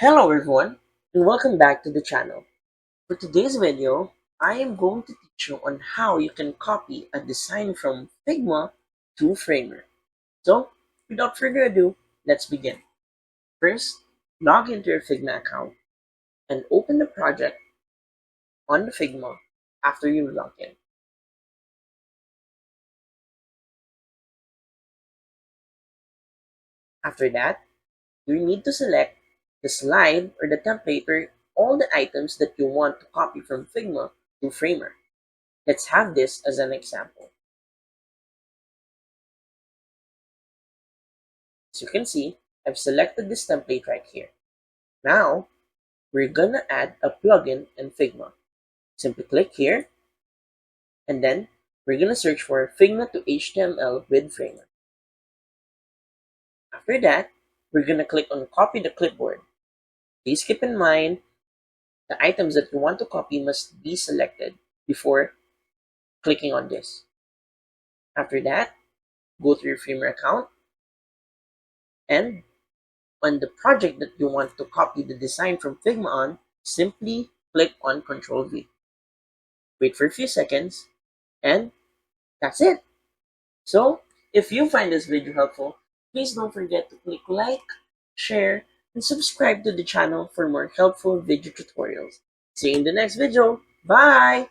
Hello everyone, and welcome back to the channel. For today's video, I am going to teach you on how you can copy a design from Figma to Framer. So, without further ado, let's begin. First, log into your Figma account and open the project on the Figma after you log in. After that, you need to select the slide or the template or all the items that you want to copy from Figma to Framer. Let's have this as an example. As you can see, I've selected this template right here. Now, we're gonna add a plugin in Figma. Simply click here, and then we're gonna search for Figma to HTML with Framer. After that, we're gonna click on Copy the Clipboard. Please keep in mind the items that you want to copy must be selected before clicking on this. After that, go to your Framer account, and on the project that you want to copy the design from Figma on, simply click on Ctrl V. Wait for a few seconds, and that's it. So, if you find this video helpful, please don't forget to click like, share, and subscribe to the channel for more helpful video tutorials. See you in the next video. Bye!